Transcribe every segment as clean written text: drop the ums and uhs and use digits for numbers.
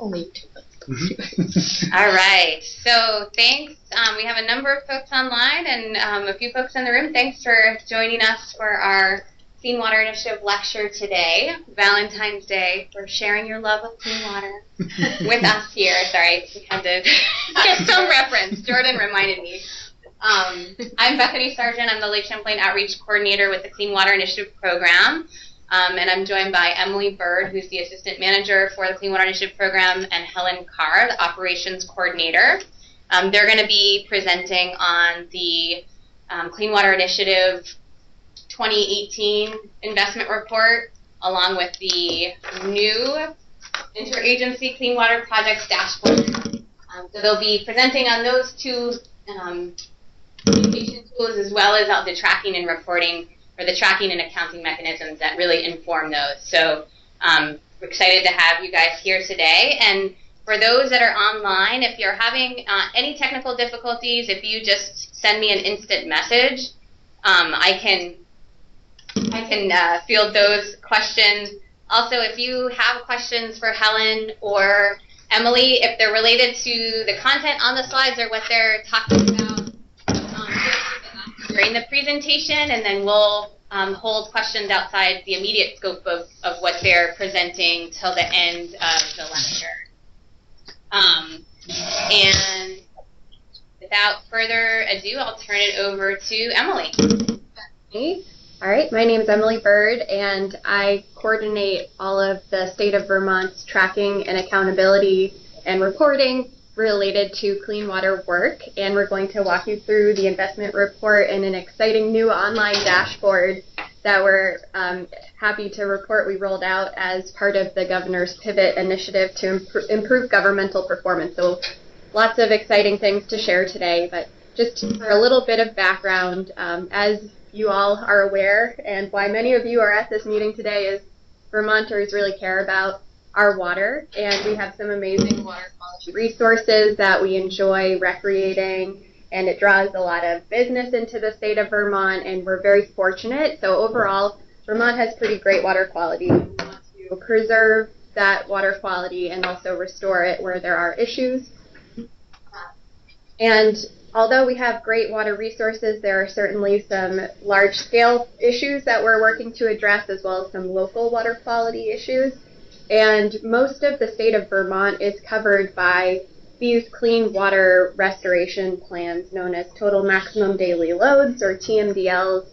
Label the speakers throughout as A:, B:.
A: Only 2.
B: All right. So thanks. We have a number of folks online and a few folks in the room. Thanks for joining us for our Clean Water Initiative lecture today, Valentine's Day, for sharing your love of clean water with us here. Sorry, we had to get some reference. Jordan reminded me. I'm Bethany Sargent. I'm the Lake Champlain Outreach Coordinator with the Clean Water Initiative Program. And I'm joined by Emily Bird, who's the Assistant Manager for the Clean Water Initiative Program, and Helen Carr, the Operations Coordinator. They're going to be presenting on the Clean Water Initiative 2018 Investment Report, along with the new Interagency Clean Water Projects Dashboard. So they'll be presenting on those two communication tools, as well as the tracking and reporting, or the tracking and accounting mechanisms that really inform those. So we're excited to have you guys here today. And for those that are online, if you're having any technical difficulties, if you just send me an instant message, I can field those questions. Also, if you have questions for Helen or Emily, if they're related to the content on the slides or what they're talking about during the presentation, and then we'll hold questions outside the immediate scope of what they're presenting till the end of the lecture. And without further ado, I'll turn it over to Emily.
C: All right, my name is Emily Bird, and I coordinate all of the State of Vermont's tracking and accountability and reporting related to clean water work, and we're going to walk you through the investment report and an exciting new online dashboard that we're happy to report we rolled out as part of the Governor's Pivot initiative to improve governmental performance. So lots of exciting things to share today, but just for a little bit of background, as you all are aware, and why many of you are at this meeting today, is Vermonters really care about our water, and we have some amazing water quality resources that we enjoy recreating, and it draws a lot of business into the state of Vermont, and we're very fortunate. So overall, Vermont has pretty great water quality. We want to preserve that water quality and also restore it where there are issues. And although we have great water resources, there are certainly some large-scale issues that we're working to address, as well as some local water quality issues. And most of the state of Vermont is covered by these clean water restoration plans known as Total Maximum Daily Loads, or TMDLs,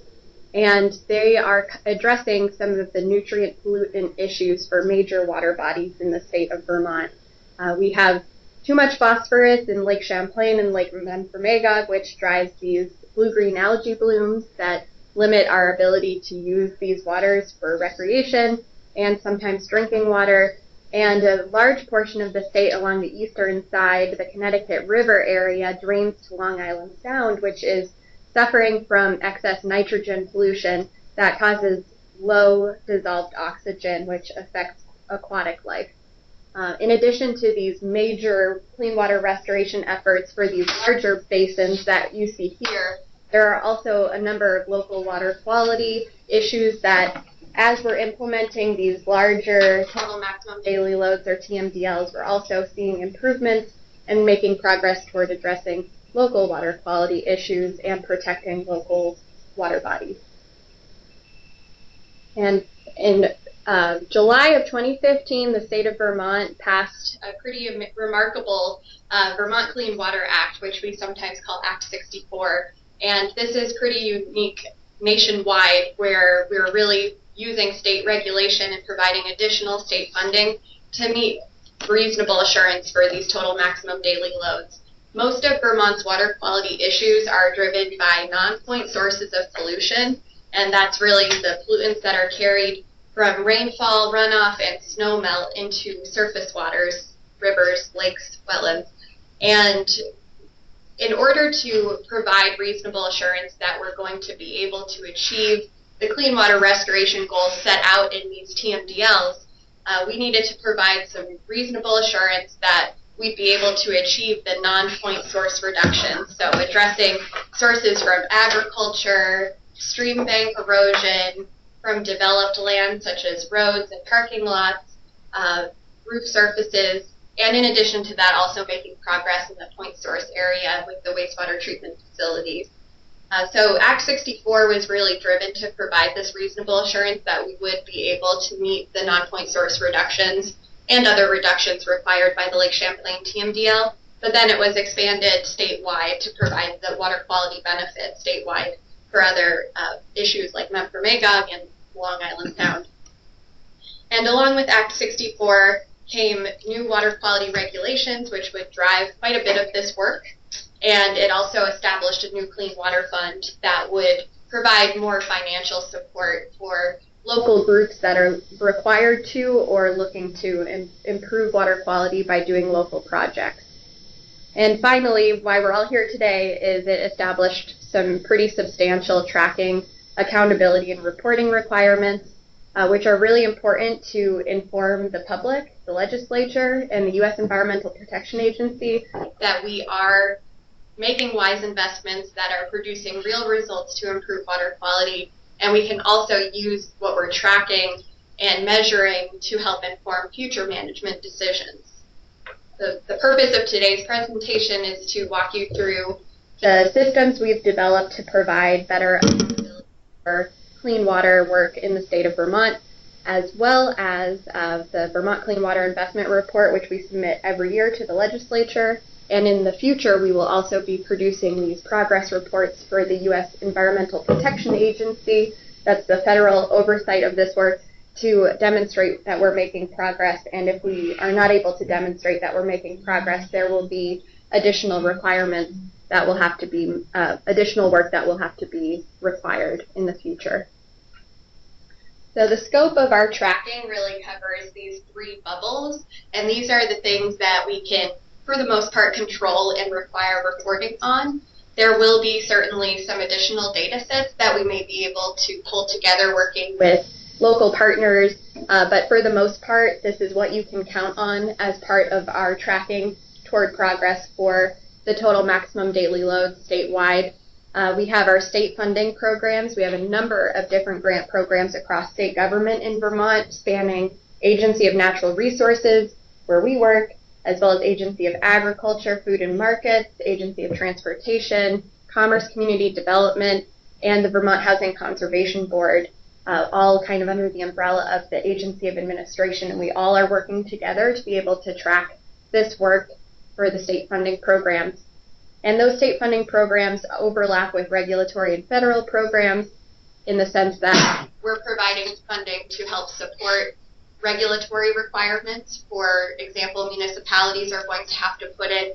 C: and they are addressing some of the nutrient pollutant issues for major water bodies in the state of Vermont. We have too much phosphorus in Lake Champlain and Lake Memphremagog, which drives these blue-green algae blooms that limit our ability to use these waters for recreation and sometimes drinking water. And a large portion of the state along the eastern side, the Connecticut River area, drains to Long Island Sound, which is suffering from excess nitrogen pollution that causes low dissolved oxygen, which affects aquatic life. In addition to these major clean water restoration efforts for these larger basins that you see here, there are also a number of local water quality issues that, as we're implementing these larger total maximum daily loads, or TMDLs, we're also seeing improvements and making progress toward addressing local water quality issues and protecting local water bodies. And in July of 2015, the state of Vermont passed a pretty remarkable Vermont Clean Water Act, which we sometimes call Act 64. And this is pretty unique nationwide, where we're really using state regulation and providing additional state funding to meet reasonable assurance for these total maximum daily loads. Most of Vermont's water quality issues are driven by non-point sources of pollution, and that's really the pollutants that are carried from rainfall, runoff, and snow melt into surface waters, rivers, lakes, wetlands. And in order to provide reasonable assurance that we're going to be able to achieve the clean water restoration goals set out in these TMDLs, we needed to provide some reasonable assurance that we'd be able to achieve the non-point source reductions. So addressing sources from agriculture, stream bank erosion, from developed land such as roads and parking lots,
B: roof surfaces, and in addition to that, also making progress in the point source area with the wastewater treatment facilities. So Act 64 was really driven to provide this reasonable assurance that we would be able to meet the non-point source reductions and other reductions required by the Lake Champlain TMDL, but then it was expanded statewide to provide the water quality benefits statewide for other issues like Memphremagog and Long Island Sound. And along with Act 64 came new water quality regulations, which would drive quite a bit of this work. And it also established a new clean water fund that would provide more financial support for local groups that are required to or looking to improve water quality by doing local projects. And finally, why we're all here today is it established some pretty substantial tracking, accountability, and reporting requirements, which are really important to inform the public, the legislature, and the U.S. Environmental Protection Agency that we are making wise investments that are producing real results to improve water quality, and we can also use what we're tracking and measuring to help inform future management decisions. The purpose of today's presentation is to walk you through the systems we've developed to provide better accountability for clean water work in the state of Vermont, as well as the Vermont Clean Water Investment Report, which we submit every year to the legislature. And in the future, we will also be producing these progress reports for the U.S. Environmental Protection Agency. That's the federal oversight of this work, to demonstrate that we're making progress. And if we are not able to demonstrate that we're making progress, there will be additional requirements that will have to be, additional work that will have to be required in the future. So the scope of our tracking really covers these three bubbles, and these are the things that we can, for the most part, control and require reporting on. There will be certainly some additional data sets that we may be able to pull together working with local partners, but for the most part, this is what you can count on as part of our tracking toward progress for the total maximum daily load statewide. We have our state funding programs. We have a number of different grant programs across state government in Vermont, spanning Agency of Natural Resources, where we work, as well as Agency of Agriculture, Food and Markets, Agency of Transportation, Commerce Community Development, and the Vermont Housing Conservation Board, all kind of under the umbrella of the Agency of Administration. And we all are working together to be able to track this work for the state funding programs. And those state funding programs overlap with regulatory and federal programs in the sense that we're providing funding to help support regulatory requirements. For example, municipalities are going to have to put in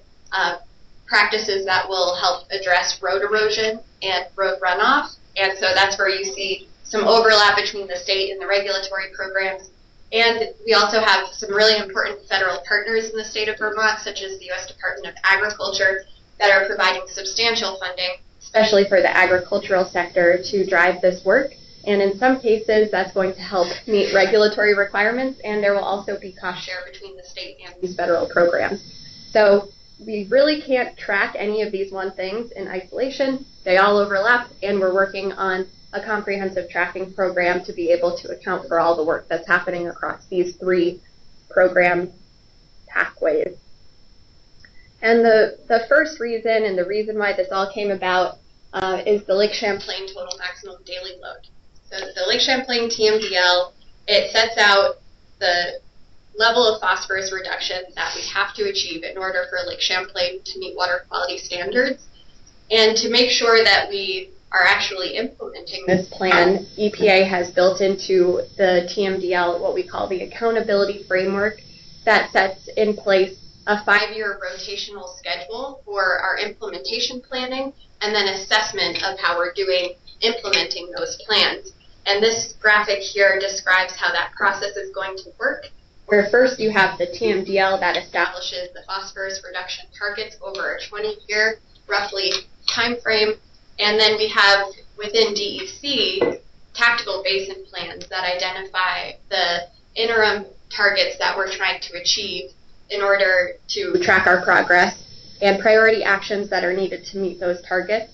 B: practices that will help address road erosion and road runoff. And so that's where you see some overlap between the state and the regulatory programs. And we also have some really important federal partners in the state of Vermont, such as the U.S. Department of Agriculture, that are providing substantial funding, especially for the agricultural sector, to drive this work. And in some cases, that's going to help meet regulatory requirements, and there will also be cost share between the state and these federal programs. So we really can't track any of these one things in isolation. They all overlap, and we're working on a comprehensive tracking program to be able to account for all the work that's happening across these three program pathways. And the first reason, and the reason why this all came about, is the Lake Champlain total maximum daily load. So the Lake Champlain TMDL, it sets out the level of phosphorus reduction that we have to achieve in order for Lake Champlain to meet water quality standards. And to make sure that we are actually implementing this plan, EPA has built into the TMDL what we call the accountability framework that sets in place a 5-year rotational schedule for our implementation planning and then assessment of how we're doing implementing those plans. And this graphic here describes how that process is going to work, where first you have the TMDL that establishes the phosphorus reduction targets over a 20-year, roughly, time frame. And then we have, within DEC, tactical basin plans that identify the interim targets that we're trying to achieve in order to track our progress, and priority actions that are needed to meet those targets.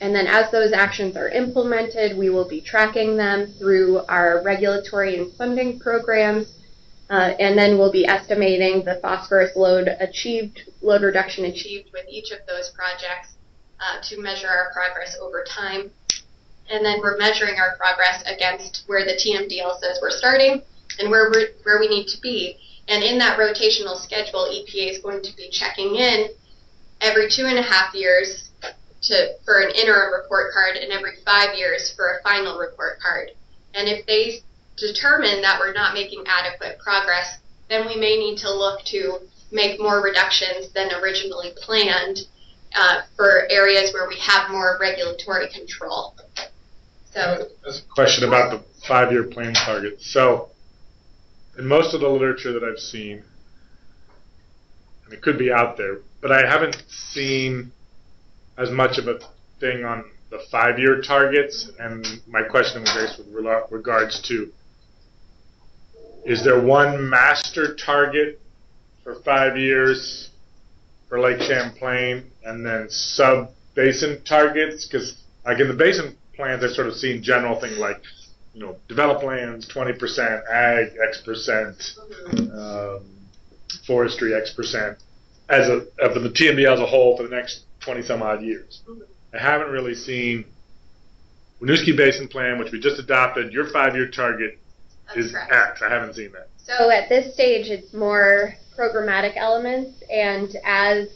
B: And then as those actions are implemented, we will be tracking them through our regulatory and funding programs,
C: And then we'll be estimating the phosphorus load reduction achieved with each of those projects to measure our progress over time. And then we're measuring our progress against where the TMDL says we're starting and where we need to be. And in that rotational schedule, EPA is going to be checking in every 2.5 years for an interim report card and every 5 years for a final report card. And if they determine that we're not making adequate progress, then we may need to look to make more reductions than originally planned for areas where we have more regulatory control. So
A: that's a question about the 5-year plan target. So in most of the literature that I've seen, and it could be out there, but I haven't seen as much of a thing on the 5-year targets. And my question is with regards to, is there one master target for 5 years for Lake Champlain and then sub-basin targets? Because like in the basin plans, I've sort of seen general things like, developed lands, 20%, ag, X%, forestry, X%, for the TMDL as a whole for the next 20 some odd years. I haven't really seen Winooski Basin Plan, which we just adopted. Your 5-year target is correct. X. I haven't seen that.
C: So at this stage, it's more programmatic elements, and as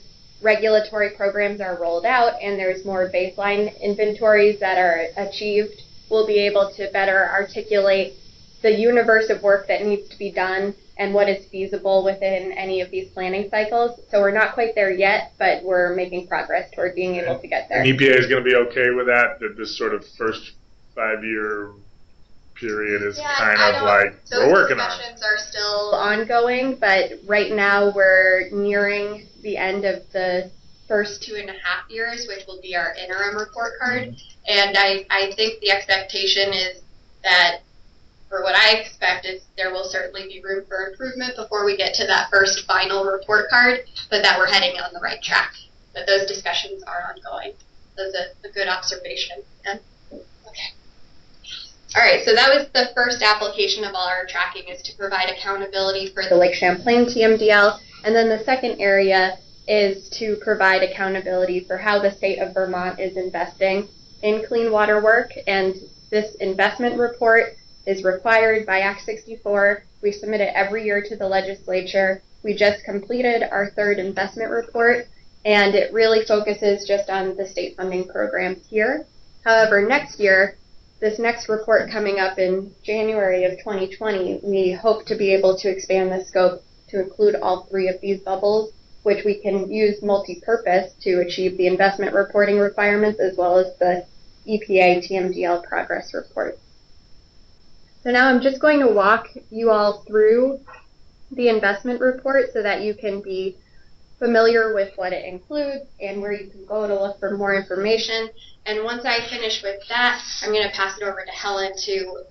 C: regulatory programs are rolled out and there's more baseline inventories that are achieved, we'll be able to better articulate the universe of work that needs to be done and what is feasible within any of these planning cycles. So we're not quite there yet, but we're making progress toward being able to get there.
A: And EPA is going to be okay with that this sort of first 5-year period is kind of like we're working on.
C: Discussions are still ongoing, but right now we're nearing the end of the first 2.5 years, which will be our interim report card. And I think the expectation is that, or what I expect is there will certainly be room for improvement before we get to that first final report card, but that we're heading on the right track. But those discussions are ongoing. That's a good observation. Yeah. Okay. All right, so that was the first application of all our tracking, is to provide accountability for the Lake Champlain TMDL. And then the second area is to provide accountability for how the state of Vermont is investing in clean water work. And this investment report is required by Act 64. We submit it every year to the legislature. We just completed our 3rd investment report, and it really focuses just on the state funding programs here. However, next year, this next report coming up in January of 2020, we hope to be able to expand the scope to include all 3 of these bubbles, which we can use multi-purpose to achieve the investment reporting requirements as well as the EPA TMDL progress report. So now I'm just going to walk you all through the investment report so that you can be familiar with what it includes and where you can go to look for more information. And once I finish with that, I'm going to pass it over to Helen to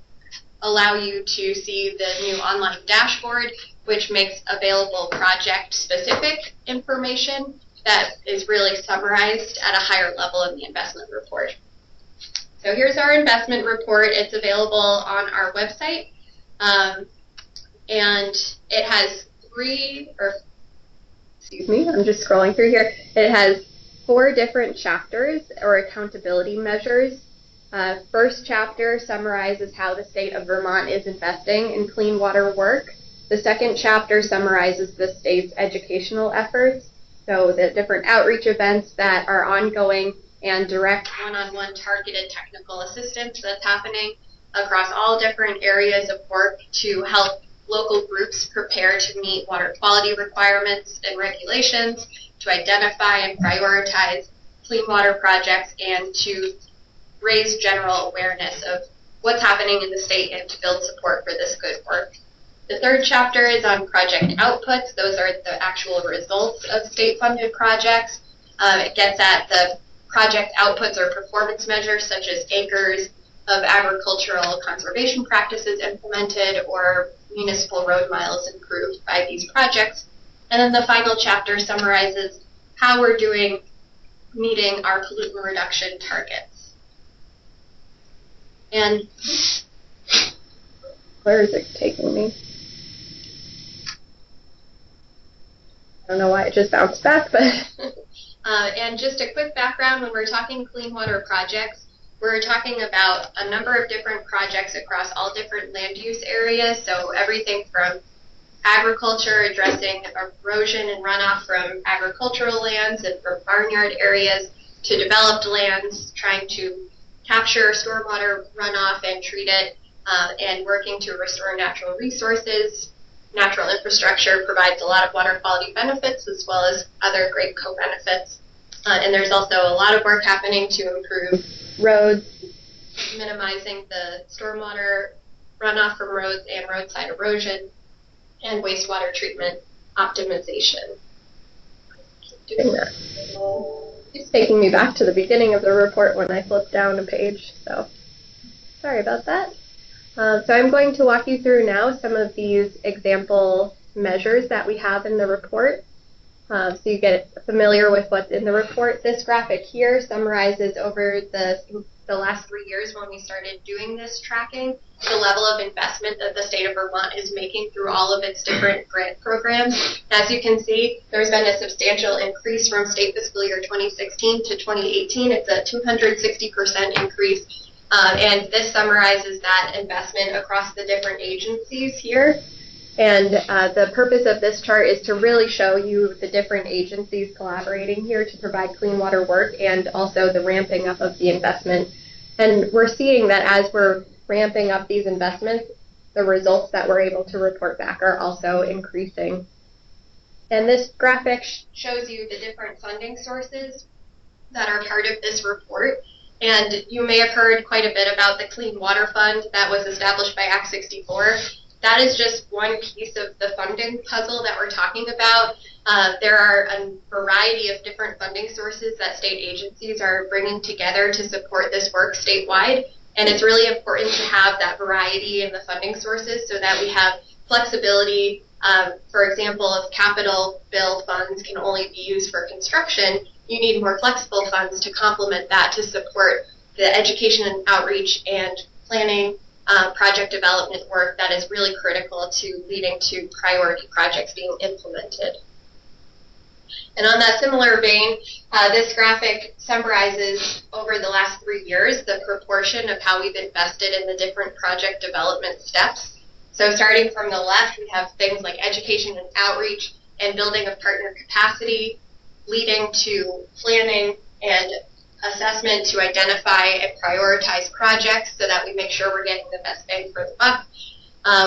C: allow you to see the new online dashboard, which makes available project-specific information that is really summarized at a higher level in the investment report. So here's our investment report. It's available on our website, and it has I'm just scrolling through here. It has 4 different chapters or accountability measures. First chapter summarizes how the state of Vermont is investing in clean water work. The second chapter summarizes the state's educational efforts, so the different outreach events that are ongoing and direct one-on-one targeted technical assistance that's happening across all different areas of work to help local groups prepare to meet water quality requirements and regulations, to identify and prioritize clean water projects, and to raise general awareness of what's happening in the state and to build support for this good work. The third chapter is on project outputs. Those are the actual results of state-funded projects. It gets at the project outputs or performance measures such as acres of agricultural conservation practices implemented or municipal road miles improved by these projects. And then the final chapter summarizes how we're doing meeting our pollutant reduction targets. And where is it taking me? I don't know why it just bounced back, but
D: and just a quick background, when we're talking clean water projects, we're talking about a number of different projects across all different land use areas, so everything from agriculture, addressing erosion and runoff from agricultural lands and from barnyard areas, to developed lands, trying to capture stormwater runoff and treat it, and working to restore natural resources. Natural infrastructure provides a lot of water quality benefits as well as other great co-benefits. And there's also a lot of work happening to improve
C: roads,
D: minimizing the stormwater runoff from roads and roadside erosion, and wastewater treatment optimization.
C: Doing that. It's taking me back to the beginning of the report when I flipped down a page, so sorry about that. So I'm going to walk you through now some of these example measures that we have in the report, so you get familiar with what's in the report. This graphic here summarizes over the last 3 years when we started doing this tracking, the level of investment that the state of Vermont is making through all of its different grant programs. As you can see, there's been a substantial increase from state fiscal year 2016 to 2018. It's a 260% increase. And this summarizes that investment across the different agencies here. And the purpose of this chart is to really show you the different agencies collaborating here to provide clean water work, and also the ramping up of the investment. And we're seeing that as we're ramping up these investments, the results that we're able to report back are also increasing. And this graphic shows you the different funding sources that are part of this report. And you may have heard quite a bit about the Clean Water Fund that was established by Act 64. That is just one piece of the funding puzzle that we're talking about. There are a variety of different funding sources that state agencies are bringing together to support this work statewide. And it's really important to have that variety in the funding sources so that we have flexibility. For example, if capital bill funds can only be used for construction, you need more flexible funds to complement that to support the education and outreach and planning project development work that is really critical to leading to priority projects being implemented. And on that similar vein, this graphic summarizes over the last 3 years the proportion of how we've invested in the different project development steps. So starting from the left, we have things like education and outreach and building of partner capacity, leading to planning and assessment to identify and prioritize projects so that we make sure we're getting the best bang for the buck.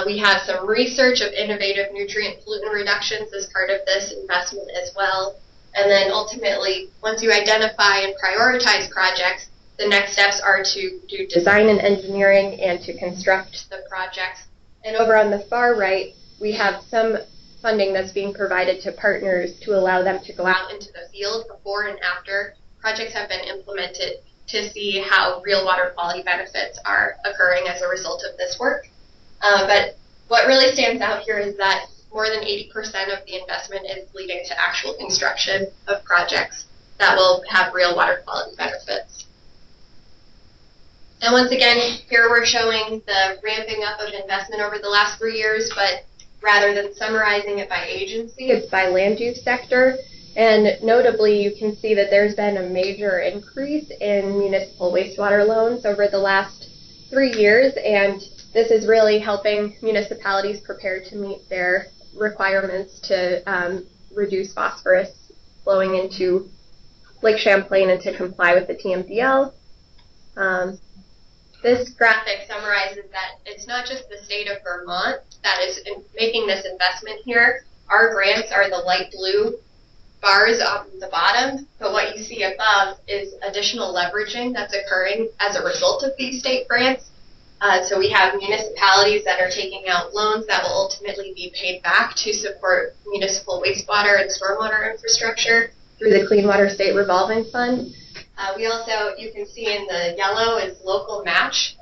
C: We have some research of innovative nutrient pollutant reductions as part of this investment as well. And then ultimately, once you identify and prioritize projects, the next steps are to do design and engineering and to construct the projects. And over on the far right, we have some funding that's being provided to partners to allow them to go out into the field before and after projects have been implemented to see how real water quality benefits are occurring as a result of this work. But what really stands out here is that more than 80% of the investment is leading to actual construction of projects that will have real water quality benefits. And once again, here we're showing the ramping up of investment over the last 3 years, but rather than summarizing it by agency, it's by land use sector. And notably, you can see that there's been a major increase in municipal wastewater loans over the last 3 years, and this is really helping municipalities prepare to meet their requirements to reduce phosphorus flowing into Lake Champlain and to comply with the TMDL. This graphic summarizes that it's not just the state of Vermont that is making this investment here. Our grants are the light blue bars on the bottom, but what you see above is additional leveraging that's occurring as a result of these state grants. So we have municipalities that are taking out loans that will ultimately be paid back to support municipal wastewater and stormwater infrastructure through the Clean Water State Revolving Fund. We also, you can see in the yellow is local match.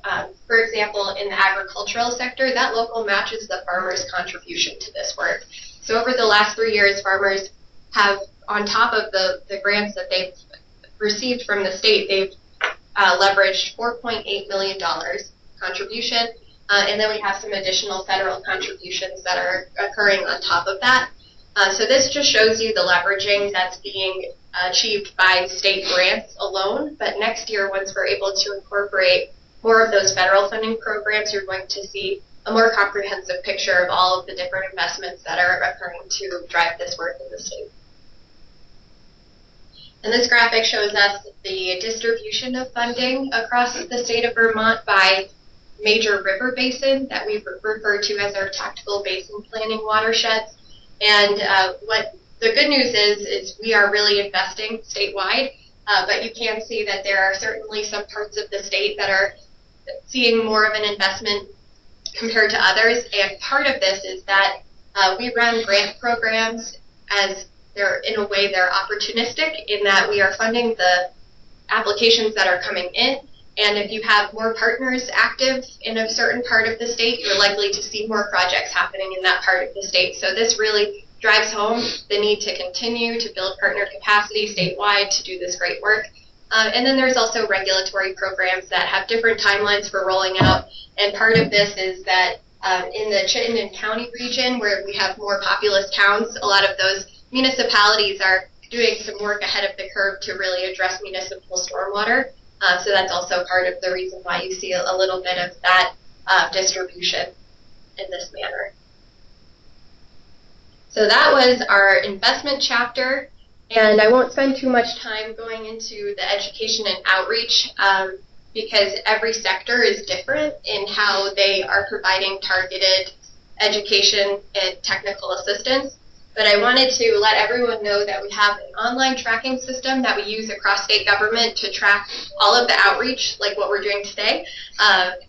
C: For example, in the agricultural sector, that local match is the farmer's contribution to this work. So over the last 3 years, farmers have, on top of the grants that they've received from the state, they've leveraged $4.8 million contribution, and then we have some additional federal contributions that are occurring on top of that.
D: So this just shows you the leveraging that's being achieved by state grants alone. But next year, once we're able to incorporate more of those federal funding programs, you're going to see a more comprehensive picture of all of the different investments that are occurring to drive this work in the state. And this graphic shows us the distribution of funding across the state of Vermont by major river basin that we refer to as our tactical basin planning watersheds. And what the good news is we are really investing statewide, but you can see that there are certainly some parts of the state that are seeing more of an investment compared to others. And part of this is that we run grant programs as they're, in a way, they're opportunistic in that we are funding the applications that are coming in. And if you have more partners active in a certain part of the state, you're likely to see more projects happening in that part of the state. So this really drives home the need to continue to build partner capacity statewide to do this great work. And then there's also regulatory programs that have different timelines for rolling out. And part of this is that in the Chittenden County region, where we have more populous towns, a lot of those municipalities are doing some work ahead of the curve to really address municipal stormwater. So that's also part of the reason why you see a little bit of that distribution in this manner. So that was our investment chapter, and I won't spend too much time going into the education and outreach because every sector is different in how they are providing targeted education and technical assistance. But I wanted to let everyone know that we have an online tracking system that we use across state government to track all of the outreach, like what we're doing today,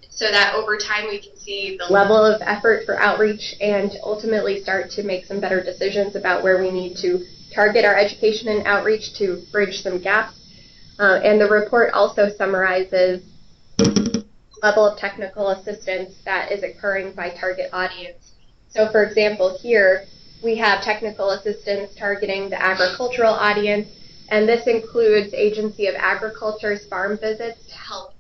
D: so that over time we can see the level of effort for outreach and ultimately start to make some better decisions about where we need to target our education and outreach to bridge some gaps. And the report also summarizes the level of technical assistance that is occurring by target audience. So for example, here, we have technical assistance targeting the agricultural audience, and this includes Agency of Agriculture's farm visits to help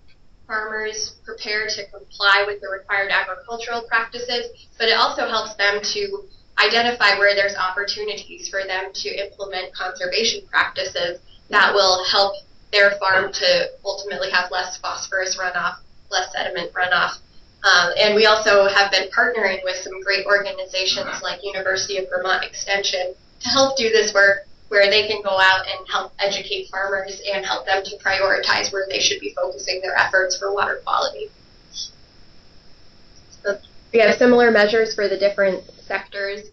D: farmers prepare to comply with the required agricultural practices, but it also helps them to identify where there's opportunities for them to implement conservation practices that will help their farm to ultimately have less phosphorus runoff, less sediment runoff. And we also have been partnering with some great organizations like University of Vermont Extension to help do this work where they can go out and help educate farmers and help them to prioritize where they should be focusing their efforts for water quality. So we have similar measures for the different sectors.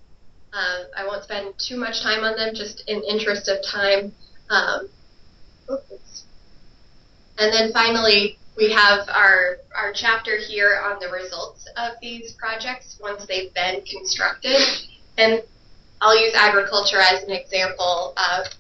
D: I won't spend too much time on them, just in interest of time. And then finally, we have our chapter here on the results of these projects once they've been constructed. And I'll use agriculture as an example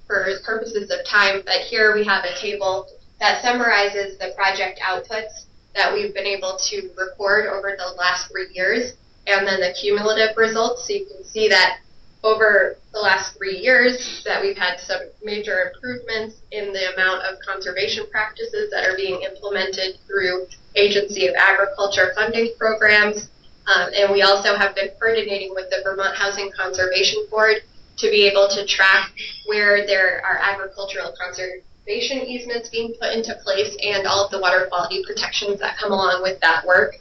D: for purposes of time, but here we have a table that summarizes the project outputs that we've been able to record over the last 3 years, and then the cumulative results. So you can see that over the last 3 years that we've had some major improvements in the amount of conservation practices that are being implemented through Agency of Agriculture funding programs. And we also have been coordinating with the Vermont Housing Conservation Board to be able to track where there are agricultural conservation easements being put into place and all of the water quality protections that come along with that work.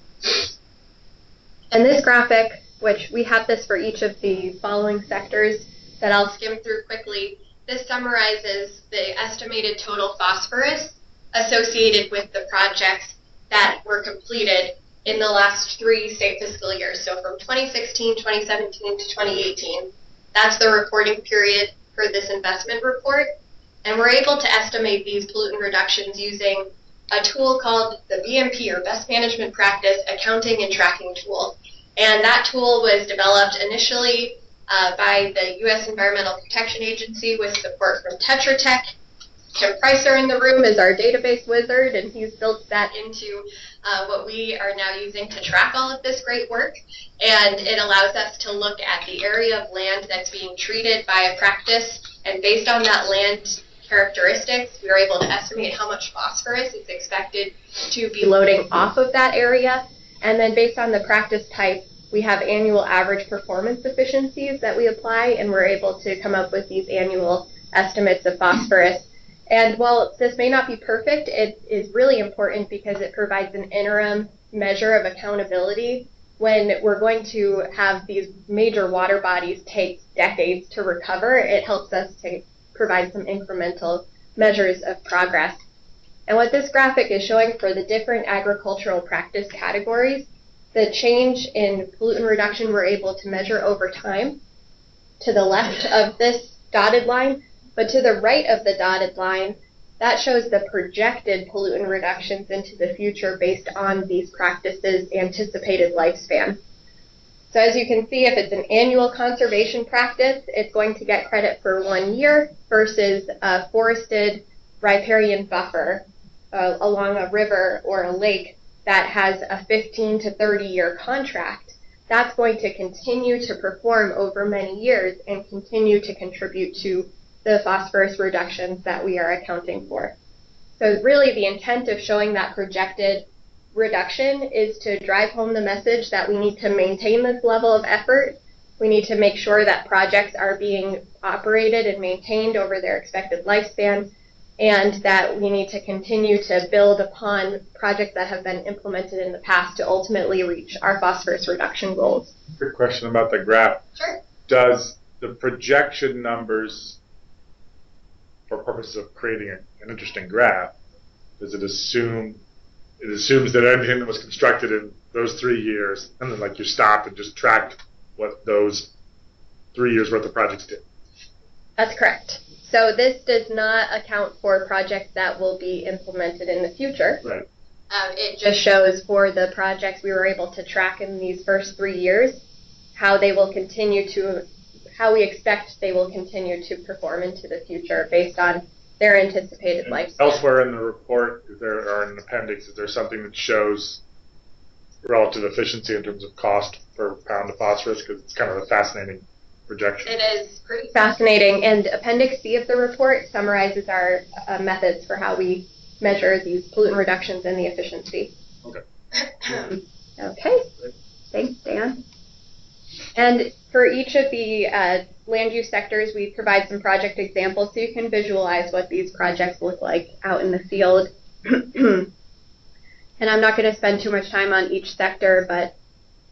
D: And this graphic, which we have this for each of the following sectors that I'll skim through quickly, this summarizes the estimated total phosphorus associated with the projects that were completed in the last 3 state fiscal years. So from 2016, 2017 to 2018, that's the reporting period for this investment report. And we're able to estimate these pollutant reductions using a tool called the BMP, or Best Management Practice Accounting and Tracking Tool. And that tool was developed initially by the U.S. Environmental Protection Agency with support from Tetra Tech. Tim Pricer in the room is our database wizard, and he's built that into what we are now using to track all of this great work. And it allows us to look at the area of land that's being treated by a practice, and based on that land characteristics, we are able to estimate how much phosphorus is expected to be loading off of that area. And then based on the practice type,
C: We have annual average performance efficiencies that we apply, and we're able to come up with these annual estimates of phosphorus. And while this may not be perfect, it is really important because it provides an interim measure of accountability. When we're going to have these major water bodies take decades to recover, it helps us to provide some incremental measures of progress. And what this graphic is showing for the different agricultural practice categories, the change in pollutant reduction we're able to measure over time to the left of this dotted line, but to the right of the dotted line, that shows the projected pollutant reductions into the future based on these practices' anticipated lifespan. So as you can see, if it's an annual conservation practice, it's going to get credit for 1 year versus a forested riparian buffer along a river or a lake that has a 15 to 30-year contract. That's going to continue to perform over many years and continue to contribute to the phosphorus reductions that we are accounting for. So really the intent of showing that projected reduction is to drive home the message that we need to maintain this level of effort. We need to make sure that projects are being operated and maintained over their expected lifespan, and that we need to continue to build upon projects that have been implemented in the past to ultimately reach our phosphorus reduction goals.
A: Quick question about the graph.
D: Sure.
A: Does the projection numbers, for purposes of creating an interesting graph, does it assumes that everything that was constructed in those 3 years, and then like you stopped and just tracked what those 3 years worth of projects did?
C: That's correct. So this does not account for projects that will be implemented in the future.
A: Right.
C: It just shows for the projects we were able to track in these first 3 years, how we expect they will continue to perform into the future based on their anticipated lifespan.
A: Elsewhere in the report, or in an appendix, is there something that shows relative efficiency in terms of cost per pound of phosphorus? Because it's kind of a fascinating projection.
D: It is pretty
C: Fascinating. And Appendix C of the report summarizes our methods for how we measure these pollutant reductions and the efficiency.
A: Okay.
C: Okay. Thanks, Dan. And for each of the land use sectors, we provide some project examples so you can visualize what these projects look like out in the field. And I'm not going to spend too much time on each sector, but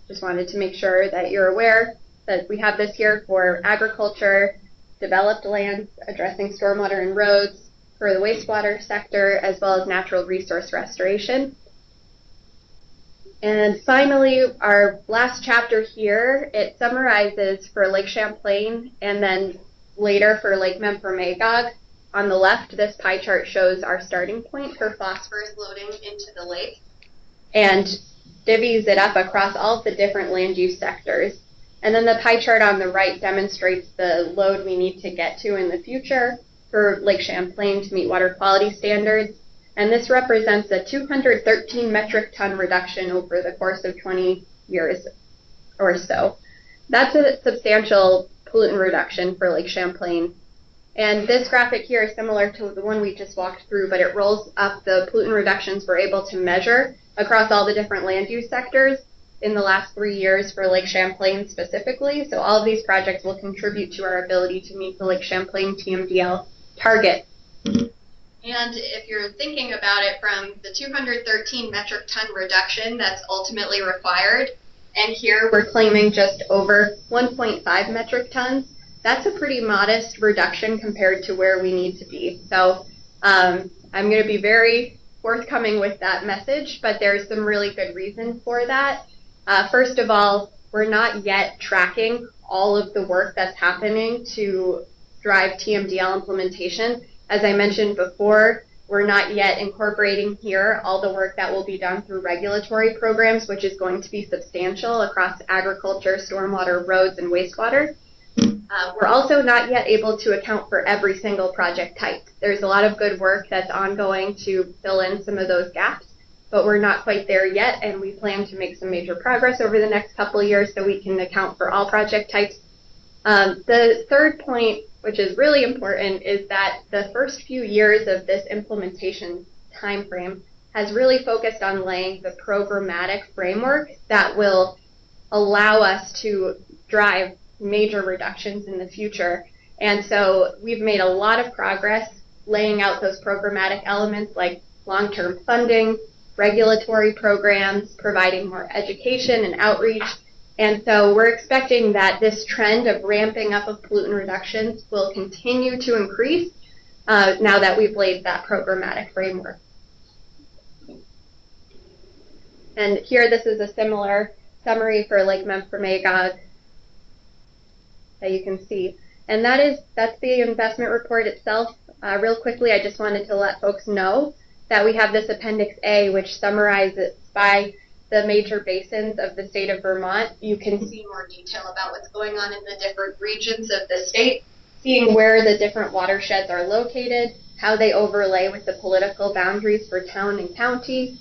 C: just wanted to make sure that you're aware that we have this here for agriculture, developed lands, addressing stormwater and roads, for the wastewater sector, as well as natural resource restoration. And finally, our last chapter here, it summarizes for Lake Champlain and then later for Lake Memphremagog. On the left, this pie chart shows our starting point for phosphorus loading into the lake and divvies it up across all of the different land use sectors. And then the pie chart on the right demonstrates the load we need to get to in the future for Lake Champlain to meet water quality standards. And this represents a 213 metric ton reduction over the course of 20 years or so. That's a substantial pollutant reduction for Lake Champlain. And this graphic here is similar to the one we just walked through, but it rolls up the pollutant reductions we're able to measure across all the different land use sectors in the last 3 years for Lake Champlain specifically. So all of these projects will contribute to our ability to meet the Lake Champlain TMDL target.
D: And if you're thinking about it from the 213 metric ton reduction that's ultimately required, and here
C: we're claiming just over 1.5 metric tons, that's a pretty modest reduction compared to where we need to be. So I'm going to be very forthcoming with that message, but there's some really good reason for that. First of all, we're not yet tracking all of the work that's happening to drive TMDL implementation. As I mentioned before, we're not yet incorporating here all the work that will be done through regulatory programs, which is going to be substantial across agriculture, stormwater, roads, and wastewater. We're also not yet able to account for every single project type. There's a lot of good work that's ongoing to fill in some of those gaps, but we're not quite there yet, and we plan to make some major progress over the next couple of years so we can account for all project types. The third point, which is really important, is that the first few years of this implementation timeframe has really focused on laying the programmatic framework that will allow us to drive major reductions in the future. And so we've made a lot of progress laying out those programmatic elements like long-term funding, regulatory programs, providing more education and outreach. And so we're expecting that this trend of ramping up of pollutant reductions will continue to increase now that we've laid that programmatic framework. And here, this is a similar summary for Lake Memphremagog that you can see. And that's the investment report itself. Real quickly, I just wanted to let folks know that we have this Appendix A, which summarizes by the major basins of the state of Vermont. You can see more detail about what's going on in the different regions of the state, seeing where the different watersheds are located, how they overlay with the political boundaries for town and county,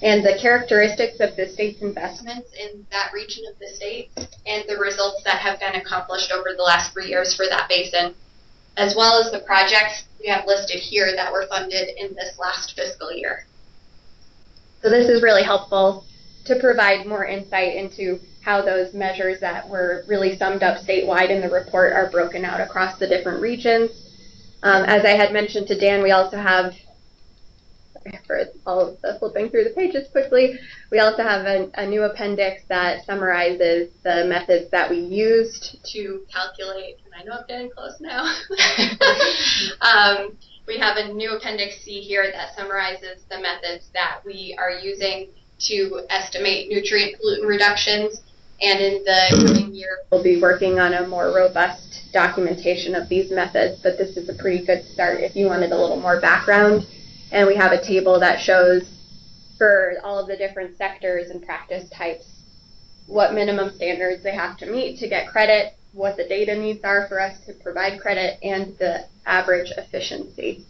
C: and the characteristics of the state's investments in that region of the state, and the results that have been accomplished over the last 3 years for that basin, as well as the projects we have listed here that were funded in this last fiscal year. So this is really helpful to provide more insight into how those measures that were really summed up statewide in the report are broken out across the different regions. As I had mentioned to Dan, we also have, for all of the flipping through the pages quickly, we also have a new appendix that summarizes the methods that we used to calculate, and I know I'm getting close now. We have a new Appendix C here that summarizes the methods that we are using to estimate nutrient pollutant reductions, and in the coming year we'll be working on a more robust documentation of these methods, but this is a pretty good start if you wanted a little more background. And we have a table that shows for all of the different sectors and practice types what minimum standards they have to meet to get credit, what the data needs are for us to provide credit, and the average efficiency.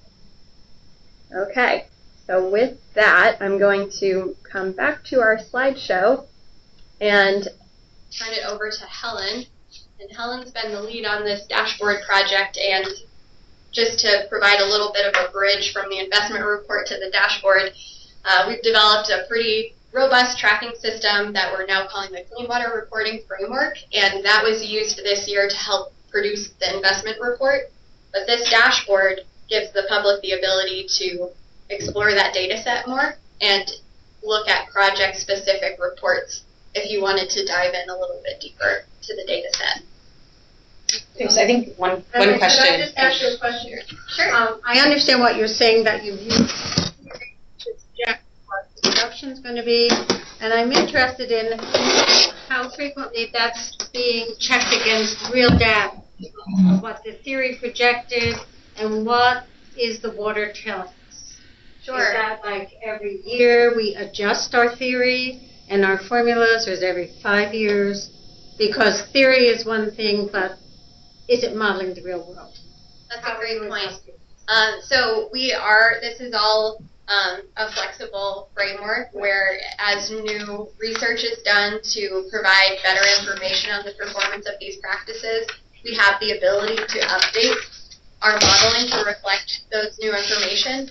C: Okay, so with that, I'm going to come back to our slideshow and turn it over to Helen. And Helen's been the lead on this dashboard project, and just to provide a little bit of a bridge from the investment report to the dashboard, we've developed a pretty robust tracking system that we're now calling the Clean Water Reporting Framework, and that was used this year to help produce the investment report. But this dashboard gives the public the ability to explore that data set more and look at project-specific reports if you wanted to dive in a little bit deeper to the data set.
E: Thanks. I think one question.
F: Could I just ask you a question?
B: Sure.
F: I understand what you're saying, that you've used to project what the reduction is going to be, and I'm interested in how frequently that's being checked against real data, what the theory projected, and what is the water telling us.
B: Sure.
F: Is that like every year we adjust our theory and our formulas, or is it every 5 years? Because theory is one thing, but is it modeling the real world?
B: That's a great point. So this is all a flexible framework where as new research is done to provide better information on the performance of these practices, we have the ability to update our modeling to reflect those new information.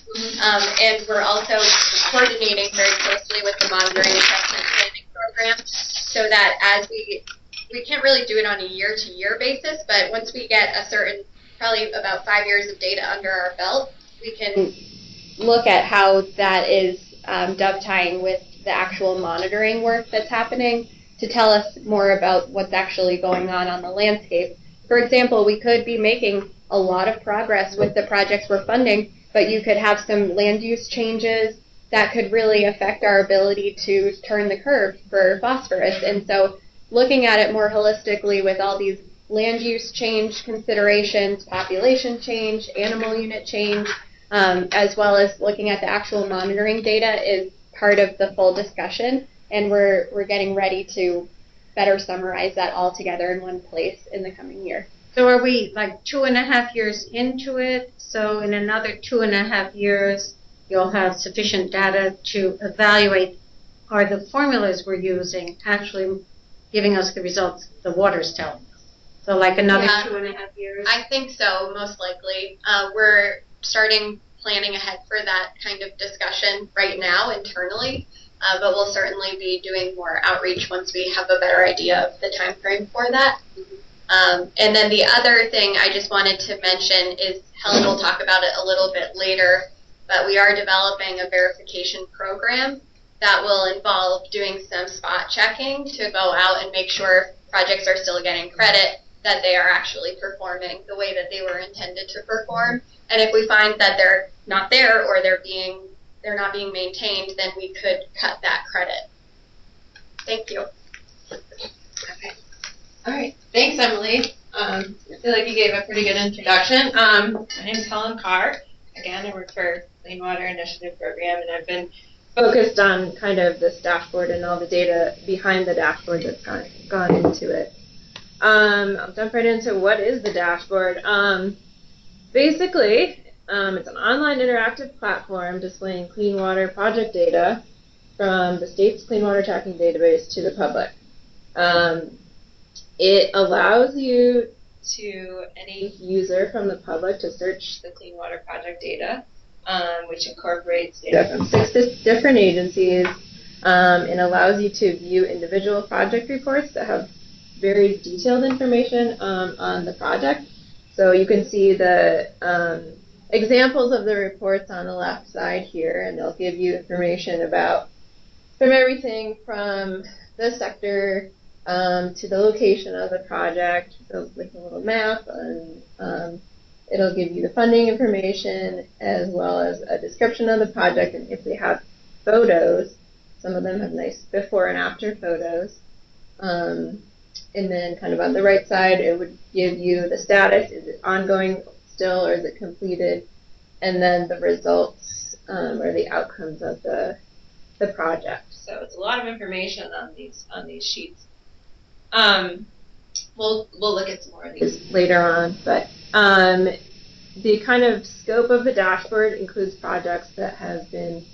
B: And we're also coordinating very closely with the monitoring assessment planning program so that as we can't really do it on a year-to-year basis, but once we get a certain, probably about 5 years of data under our belt, we can look at how that is dovetailing with the actual monitoring work that's happening to tell us more about what's actually going on the landscape. For example, we could be making a lot of progress with the projects we're funding, but you could have some land use changes that could really affect our ability to turn the curve for phosphorus. And so looking at it more holistically with all these land use change considerations, population change, animal unit change, as well as looking at the actual monitoring data is part of the full discussion, and we're getting ready to better summarize that all together in one place in the coming year.
F: So are we like 2.5 years into it? So in another 2.5 years, you'll have sufficient data to evaluate, are the formulas we're using actually giving us the results the water's telling us? So like another 2.5 years?
B: I think so, most likely. We're starting planning ahead for that kind of discussion right now internally.
D: but we'll certainly be doing more outreach once we have a better idea of the time frame for that. And then the other thing I just wanted to mention is, Helen will talk about it a little bit later, but we are developing a verification program that will involve doing some spot checking to go out and make sure projects are still getting credit, that they are actually performing the way that they were intended to perform. And if we find that they're not there or they're not being maintained, then we could cut that credit. Thank you.
G: Okay. All right. Thanks, Emily. I feel like you gave a pretty good introduction. My name is Helen Carr. Again, I work for Clean Water Initiative program, and I've been focused on kind of this dashboard and all the data behind the dashboard that's gone into it. I'll jump right into what is the dashboard. Basically, it's an online interactive platform displaying clean water project data from the state's clean water tracking database to the public. It allows any user from the public to search the clean water project data, which incorporates data from 6 different agencies, and allows you to view individual project reports that have very detailed information on the project. So you can see the examples of the reports on the left side here, and they'll give you information about from everything from the sector to the location of the project, so like a little map, and it'll give you the funding information as well as a description of the project, and if they have photos, some of them have nice before and after photos. And then kind of on the right side, it would give you the status, is it ongoing still or is it completed, and then the results or the outcomes of the project. So it's a lot of information on these sheets. We'll look at some more of these later on, but the kind of scope of the dashboard includes projects that have been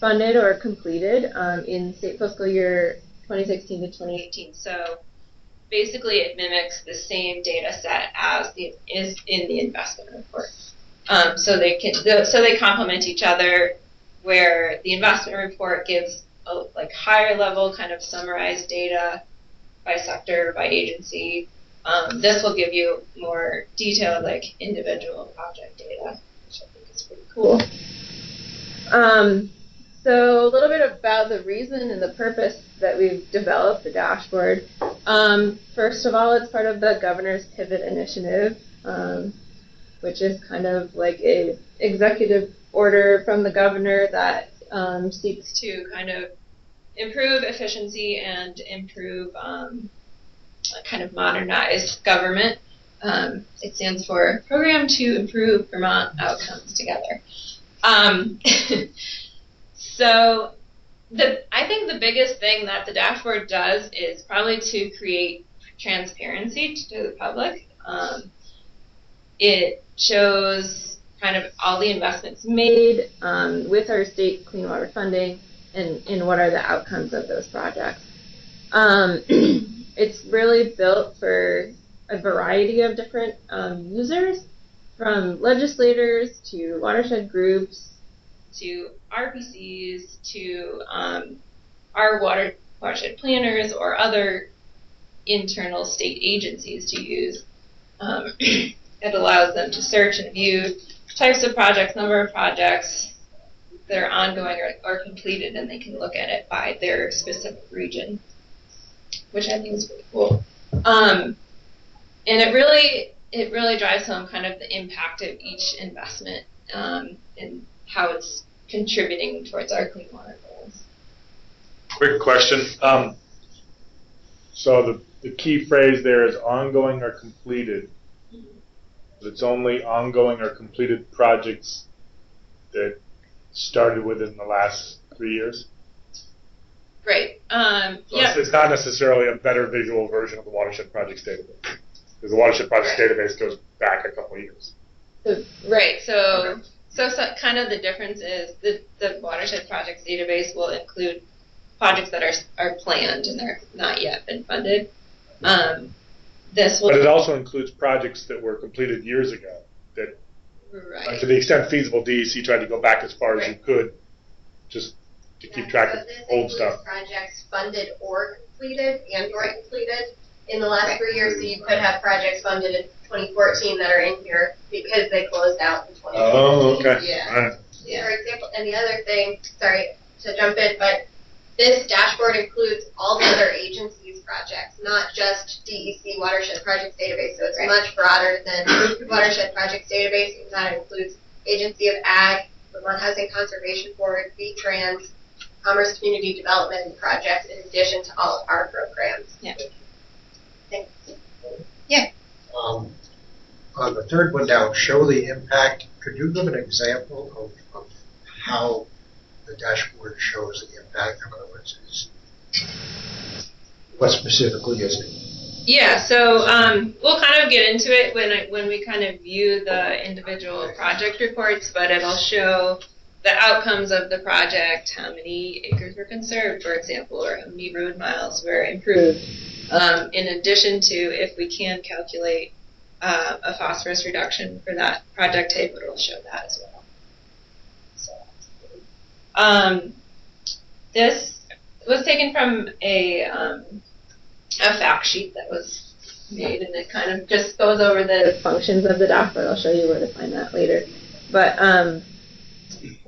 G: funded or completed in State Fiscal Year 2016 to 2018. So basically, it mimics the same data set as is in the investment report. So they complement each other, where the investment report gives like higher level kind of summarized data by sector, by agency. This will give you more detailed, like individual project data, which I think is pretty cool. So a little bit about the reason and the purpose that we've developed the dashboard. First of all, it's part of the Governor's Pivot Initiative, which is kind of like a executive order from the governor that seeks to kind of improve efficiency and improve kind of modernized government. It stands for Program to Improve Vermont Outcomes Together. So I think the biggest thing that the dashboard does is probably to create transparency to the public. It shows kind of all the investments made with our state clean water funding and what are the outcomes of those projects. It's really built for a variety of different users, from legislators to watershed groups to RPCs to our watershed planners or other internal state agencies to use. It allows them to search and view types of projects, number of projects that are ongoing or completed, and they can look at it by their specific region, which I think is pretty cool. And it really drives home kind of the impact of each investment and how it's contributing towards our clean water goals.
A: Quick question. So the key phrase there is ongoing or completed. It's only ongoing or completed projects that started within the last 3 years?
G: Right.
A: It's not necessarily a better visual version of the Watershed Projects database, because the Watershed Projects database goes back a couple of years.
G: Right. So kind of the difference is the Watershed Projects database will include projects that are planned and they're not yet been funded. But
A: it also includes projects that were completed years ago that, to the extent feasible, DEC tried to go back as far as you could, just to keep track of old stuff.
D: Projects funded or completed and/or completed in the last 3 years. So you could have projects funded in 2014 that are in here because they closed out in 2015.
A: Oh, okay.
D: Yeah.
A: All right.
D: Yeah. For example, and the other thing, sorry to jump in, but this dashboard includes all the other agencies' projects, not just DEC Watershed Projects Database. So it's much broader than Watershed Projects Database, and that includes Agency of Ag, Vermont Housing Conservation Board, VTrans, Commerce Community Development projects, in addition to all of our programs.
E: Yeah.
D: Thanks.
E: Yeah.
H: On the third one down, show the impact. Could you give an example of how the dashboard shows the impact? In other words, what specifically is it?
G: Yeah, so we'll kind of get into it when we kind of view the individual project reports, but it'll show the outcomes of the project, how many acres were conserved, for example, or how many road miles were improved. In addition to, if we can calculate a phosphorus reduction for that project type, it'll show that as well. So, this was taken from a fact sheet that was made, and it kind of just goes over the functions of the dashboard. I'll show you where to find that later. But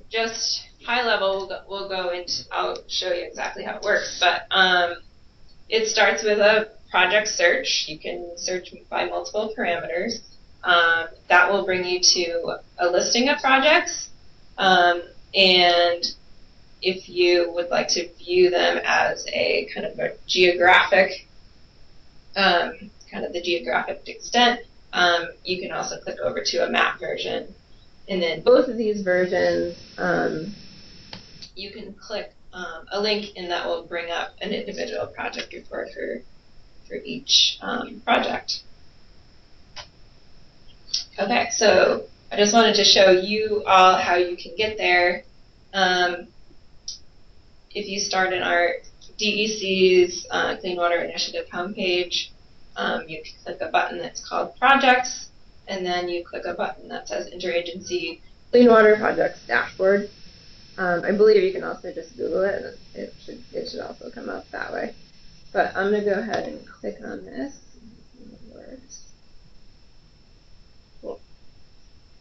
G: just high level, we'll go into, I'll show you exactly how it works. But it starts with a project search. You can search by multiple parameters. That will bring you to a listing of projects. And if you would like to view them as a kind of a geographic, kind of the geographic extent, you can also click over to a map version. And then both of these versions, you can click a link, and that will bring up an individual project report for each project. Okay, so I just wanted to show you all how you can get there. If you start in our DEC's Clean Water Initiative homepage, you can click a button that's called Projects, and then you click a button that says Interagency Clean Water Projects Dashboard. I believe you can also just Google it, and it should also come up that way. But I'm going to go ahead and click on this. It works. Cool.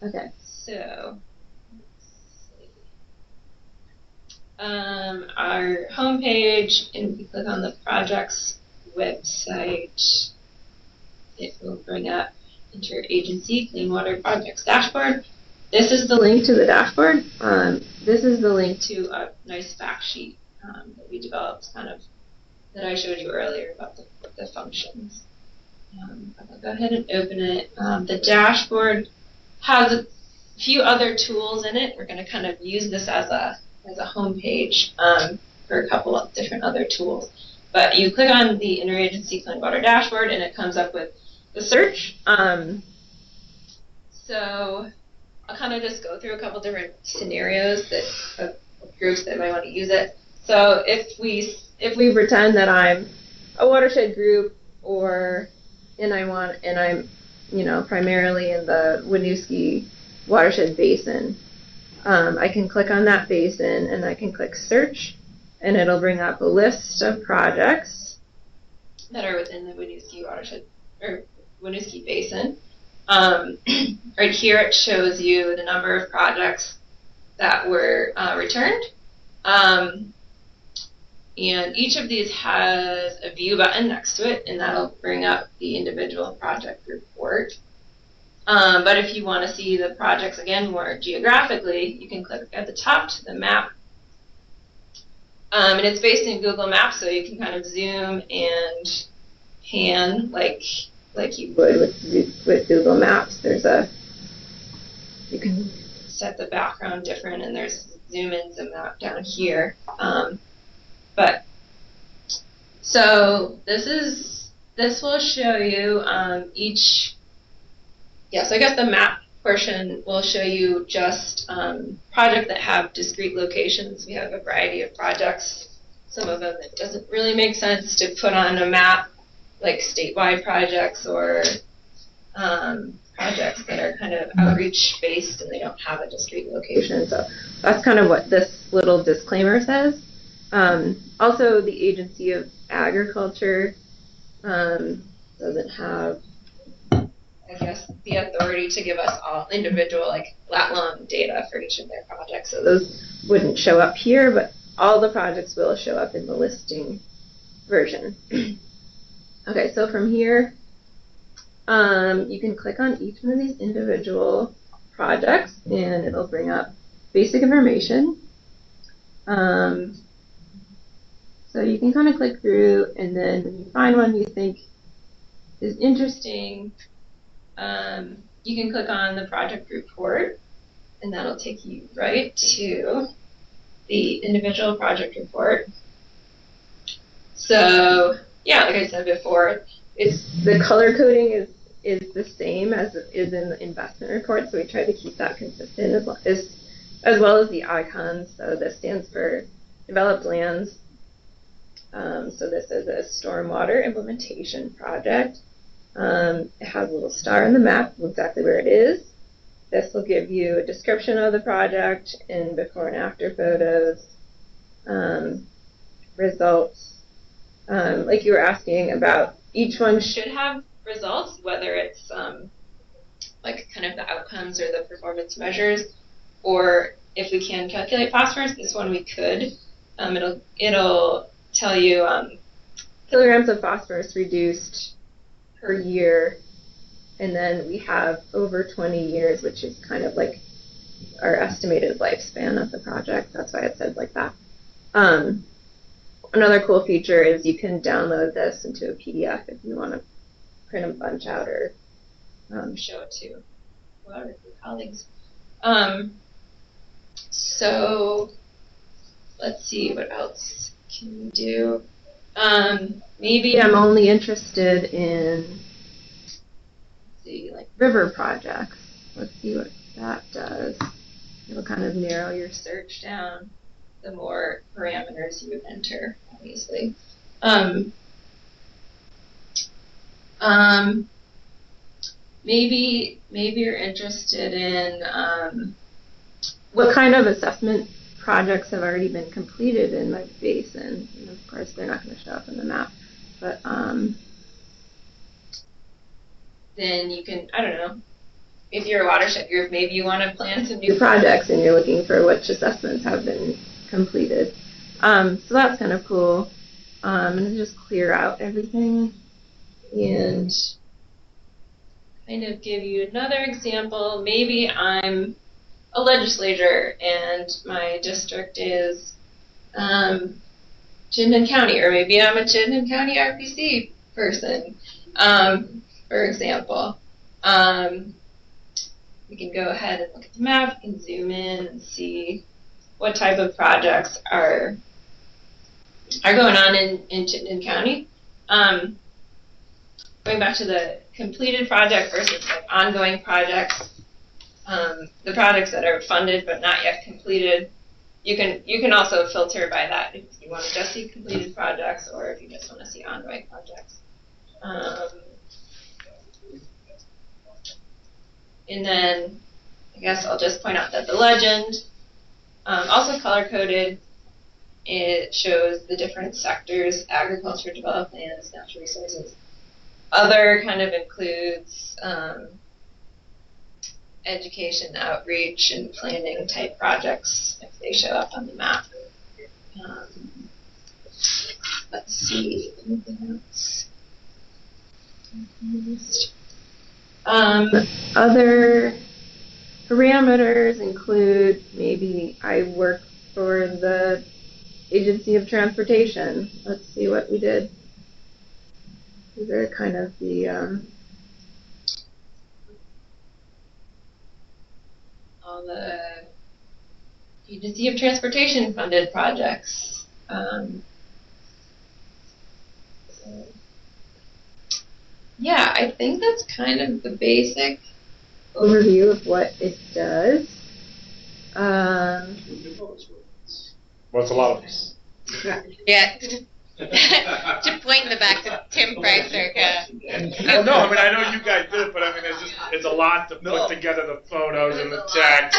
G: Okay, so our homepage, and if you click on the projects website, it will bring up Interagency Clean Water Projects Dashboard. This is the link to the dashboard. This is the link to a nice fact sheet that we developed, kind of, that I showed you earlier about the functions. I'll go ahead and open it. The dashboard has a few other tools in it. We're going to kind of use this as a homepage for a couple of different other tools. But you click on the Interagency Clean Water Dashboard, and it comes up with the search. So I'll kind of just go through a couple different scenarios of groups that might want to use it. So if we pretend that I'm a watershed group, and I'm primarily in the Winooski watershed basin, I can click on that basin, and I can click search, and it'll bring up a list of projects that are within the Winooski watershed or Winooski basin. Right here it shows you the number of projects that were returned. And each of these has a view button next to it, and that'll bring up the individual project report. But if you want to see the projects again more geographically, you can click at the top to the map. And it's based in Google Maps, so you can kind of zoom and pan like you would with Google Maps. You can set the background different, and there's zoom in, zoom out down here. So this will show you so I guess the map portion will show you just projects that have discrete locations. We have a variety of projects. Some of them it doesn't really make sense to put on a map, like statewide projects or projects that are kind of outreach based and they don't have a discrete location. So that's kind of what this little disclaimer says. Also, the Agency of Agriculture doesn't have, I guess, the authority to give us all individual, like, lat-long data for each of their projects. So those wouldn't show up here, but all the projects will show up in the listing version. Okay, so from here, you can click on each one of these individual projects, and it'll bring up basic information. So you can kind of click through, and then when you find one you think is interesting, you can click on the project report, and that'll take you right to the individual project report. So yeah, like I said before, the color coding is the same as it is in the investment report, so we try to keep that consistent as well as the icons. So this stands for developed lands. So this is a stormwater implementation project. It has a little star on the map, exactly where it is. This will give you a description of the project and before and after photos, results. Like you were asking about, each one should have results, whether it's like kind of the outcomes or the performance measures, or if we can calculate phosphorus, this one we could. It'll tell you kilograms of phosphorus reduced per year, and then we have over 20 years, which is kind of like our estimated lifespan of the project. That's why it said like that. Another cool feature is you can download this into a PDF if you want to print a bunch out or show it to one of your colleagues. So let's see, what else can we do? Maybe I'm only interested in, let's see, like river projects. Let's see what that does. It'll kind of narrow your search down the more parameters you would enter, obviously. Maybe you're interested in what kind of assessment projects have already been completed in my basin. And of course, they're not going to show up in the map, but then you can, I don't know, if you're a watershed group, maybe you want to plan some new projects and you're looking for which assessments have been completed. So that's kind of cool. And just clear out everything and kind of give you another example. Maybe I'm a legislator and my district is Chittenden County, or maybe I'm a Chittenden County RPC person, for example. We can go ahead and look at the map, we can zoom in and see what type of projects are going on in Chittenden County. Going back to the completed project versus like ongoing projects, the projects that are funded but not yet completed, you can also filter by that if you want to just see completed projects or if you just want to see ongoing projects. And then I guess I'll just point out that the legend, also color-coded, it shows the different sectors: agriculture, developed lands, natural resources. Other kind of includes education, outreach, and planning type projects if they show up on the map. Let's see, anything else? Other parameters include, maybe I work for the Agency of Transportation. Let's see what we did. These are kind of the all the Agency of Transportation funded projects. Yeah, I think that's kind of the basic overview of what it does.
A: Well, it's a lot of us.
B: Yeah. To point in the back to Tim Pricer.
A: Well, no, I mean, I know you guys did it, but I mean, it's a lot to put together the photos and the text.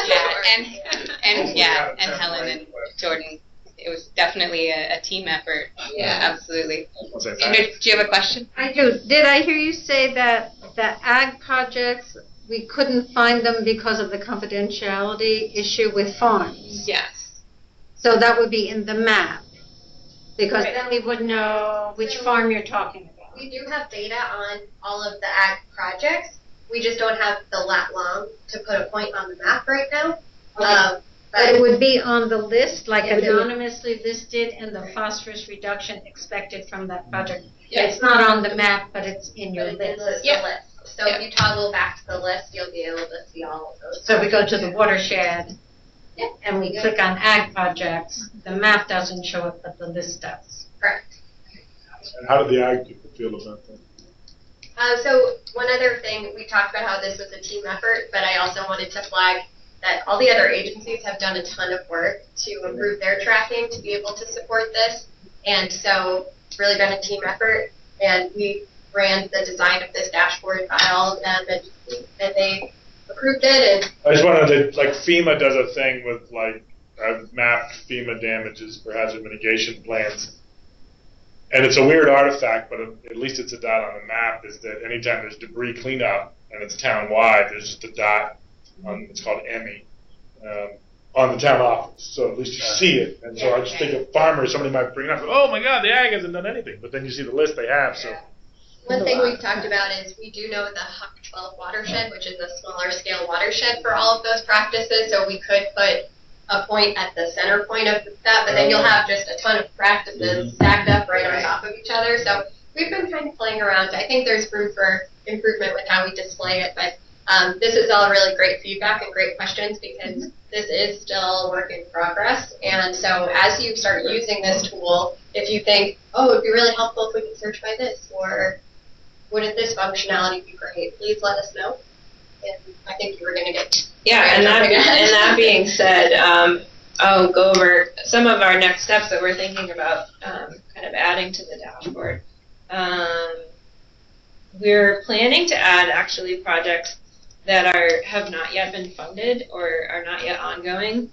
B: Yeah, and Helen and Jordan. It was definitely a team effort. Yeah, absolutely.
A: Okay.
B: Andrew, do you have a question?
F: I do. Did I hear you say that the ag projects, we couldn't find them because of the confidentiality issue with farms?
B: Yes.
F: So that would be in the map, because
B: Right.
F: then we would know which farm you're talking about.
D: We do have data on all of the ag projects. We just don't have the lat long to put a point on the map right now.
F: But it would be on the list, like
D: It would be.
F: anonymously listed, and the phosphorus reduction expected from that project.
B: Yeah.
F: It's not on the map, but it's in your
D: But it's
F: list.
D: the list. So if you toggle back to the list, you'll be able to see all of those.
F: So we go to the watershed,
D: Yeah.
F: and we click on ag projects. The map doesn't show it, but the list does.
D: Correct.
A: And how did the ag people feel about that?
D: So one other thing, we talked about how this was a team effort, but I also wanted to flag that all the other agencies have done a ton of work to improve their tracking to be able to support this. And so it's really been a team effort. And we ran the design of this dashboard by all of them, and they approved it. And
A: I just wanted to, like FEMA does a thing with like, I've mapped FEMA damages for hazard mitigation plans. And it's a weird artifact, but at least it's a dot on the map, is that anytime there's debris cleanup and it's town-wide, there's just a dot on, it's called EMI, on the town office. So at least you see it. And so I just think of farmers, somebody might bring it up, oh my God, the ag hasn't done anything. But then you see the list they have, so.
D: one thing we've talked about is we do know the Huck 12 watershed, which is a smaller scale watershed for all of those practices. So we could put a point at the center point of that, but then you'll have just a ton of practices stacked up right on top of each other. So we've been kind of playing around. I think there's room for improvement with how we display it, but this is all really great feedback and great questions, because this is still a work in progress. And so as you start using this tool, if you think, oh, it would be really helpful if we could search by this, or wouldn't this functionality be great, please let us know. And I think you were going to get
G: And that being said, I'll go over some of our next steps that we're thinking about kind of adding to the dashboard. We're planning to add actually projects that have not yet been funded or are not yet ongoing.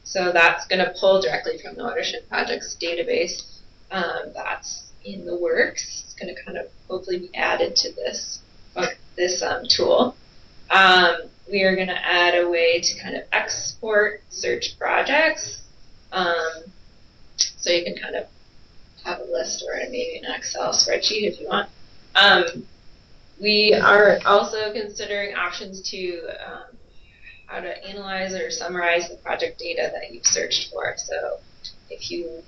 G: So that's going to pull directly from the Watershed Projects database. That's in the works. It's going to kind of hopefully be added to this tool. We are going to add a way to kind of export search projects. So you can kind of have a list or maybe an Excel spreadsheet if you want. We are also considering options to how to analyze or summarize the project data that you've searched for. So if you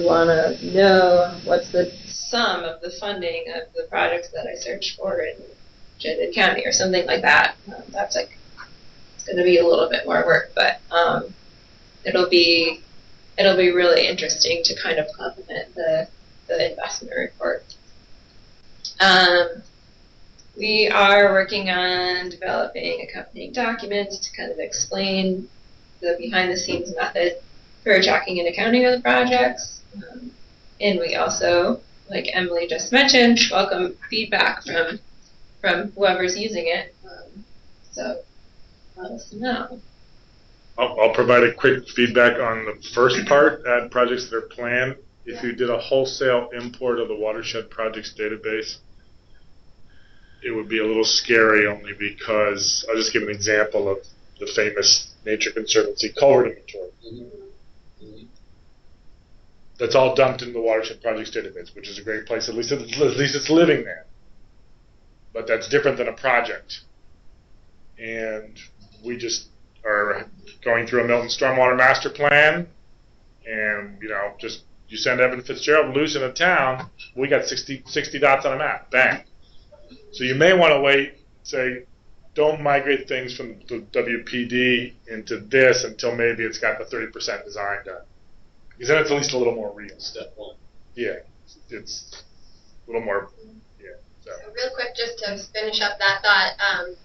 G: want to know what's the sum of the funding of the projects that I searched for in Jeddah County or something like that, that's like, it's going to be a little bit more work, but it'll be really interesting to kind of complement the investment report. We are working on developing accompanying documents to kind of explain the behind-the-scenes method for tracking and accounting of the projects. And we also, like Emily just mentioned, welcome feedback from whoever's using it. So let us know.
A: I'll provide a quick feedback on the first part, add projects that are planned. If you did a wholesale import of the Watershed Projects database, it would be a little scary, only because I'll just give an example of the famous Nature Conservancy culvert inventory. That's all dumped into the Watershed Projects database, which is a great place. At least it's living there. But that's different than a project. And we just are going through a Milton Stormwater Master Plan, and you send Evan Fitzgerald loose in a town, we got 60 dots on a map. Bang. So you may want to wait, say, don't migrate things from the WPD into this until maybe it's got the 30% design done. Because then it's at least a little more real.
I: Step one.
A: Yeah. It's a little more,
D: So real quick, just to finish up that thought,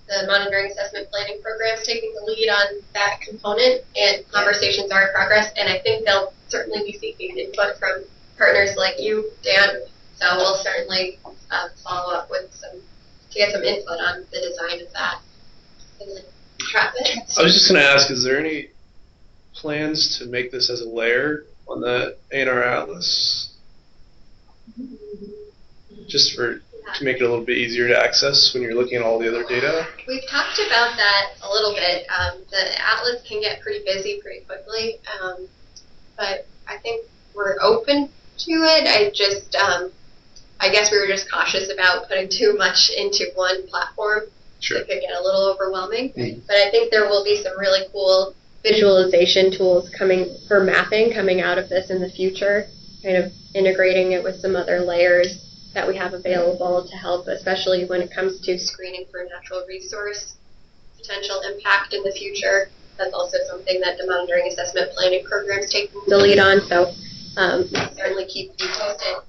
D: the Monitoring Assessment Planning Program is taking the lead on that component, and conversations are in progress, and I think they'll certainly be seeking input from partners like you, Dan, so we'll certainly follow up with to get some input on the design of that. And then, Travis?
I: I was just going to ask, is there any plans to make this as a layer on the A&R Atlas? Just to make it a little bit easier to access when you're looking at all the other data?
D: We've talked about that a little bit. The Atlas can get pretty busy pretty quickly, but I think we're open to it. I guess we were just cautious about putting too much into one platform.
I: Sure.
D: It could get a little overwhelming.
I: Mm.
D: But I think there will be some really cool
C: visualization tools coming out of this in the future, kind of integrating it with some other layers that we have available to help, especially when it comes to
D: screening for natural resource potential impact in the future. That's also something that the monitoring assessment planning programs take
C: the lead on. So
D: certainly keep you posted.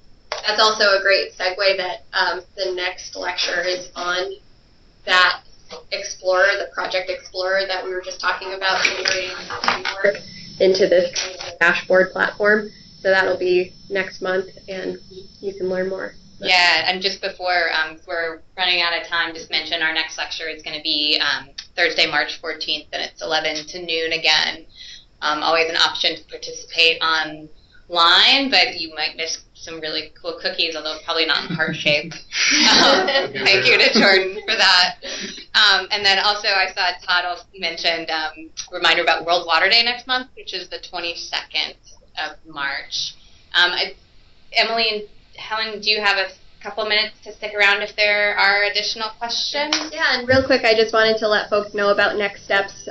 D: That's also a great segue that the next lecture is on that Explorer, the Project Explorer that we were just talking about, integrating how we work
C: into this dashboard platform. So that'll be next month, and you can learn more.
B: Yeah, and just before we're running out of time, just mention our next lecture is going to be Thursday, March 14th, and it's 11 to noon again. Always an option to participate online, but you might miss some really cool cookies, although probably not in heart shape. Thank you to Jordan for that. And then also I saw Todd mentioned reminder about World Water Day next month, which is the 22nd of March. Emily and Helen, do you have a couple minutes to stick around if there are additional questions?
C: Yeah, and real quick, I just wanted to let folks know about next steps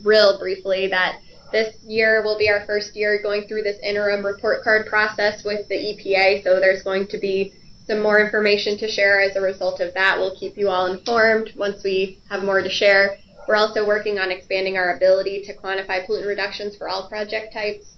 C: real briefly, that this year will be our first year going through this interim report card process with the EPA, so there's going to be some more information to share as a result of that. We'll keep you all informed once we have more to share. We're also working on expanding our ability to quantify pollutant reductions for all project types.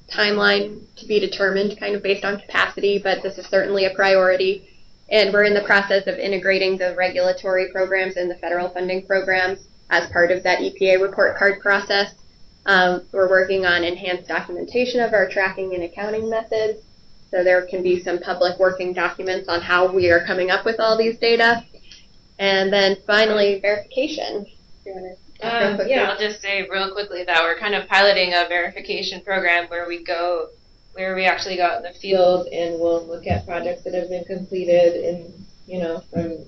C: Timeline to be determined, kind of based on capacity, but this is certainly a priority. And we're in the process of integrating the regulatory programs and the federal funding programs as part of that EPA report card process. We're working on enhanced documentation of our tracking and accounting methods, so there can be some public working documents on how we are coming up with all these data. And then finally, verification.
G: Yeah, I'll just say real quickly that we're kind of piloting a verification program where we actually go out in the field and we'll look at projects that have been completed from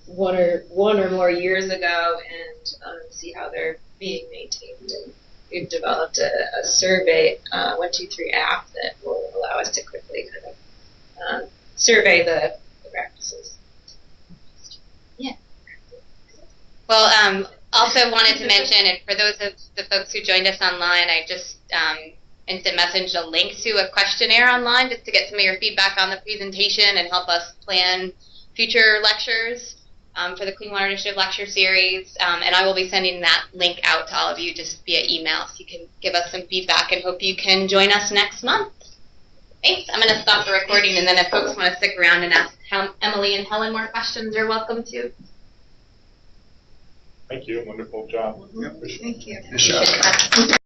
G: one or more years ago and see how they're being maintained. And we've developed a survey 123 app that will allow us to quickly kind of survey the practices. Yeah.
B: Well, also wanted to mention, and for those of the folks who joined us online, I just instant messaged a link to a questionnaire online just to get some of your feedback on the presentation and help us plan future lectures for the Clean Water Initiative lecture series. And I will be sending that link out to all of you just via email so you can give us some feedback, and hope you can join us next month. Thanks. I'm going to stop the recording, and then if folks want to stick around and ask Emily and Helen more questions, you're welcome to.
A: Thank you. Wonderful job.
H: Yep.
F: Thank you.
H: Good job.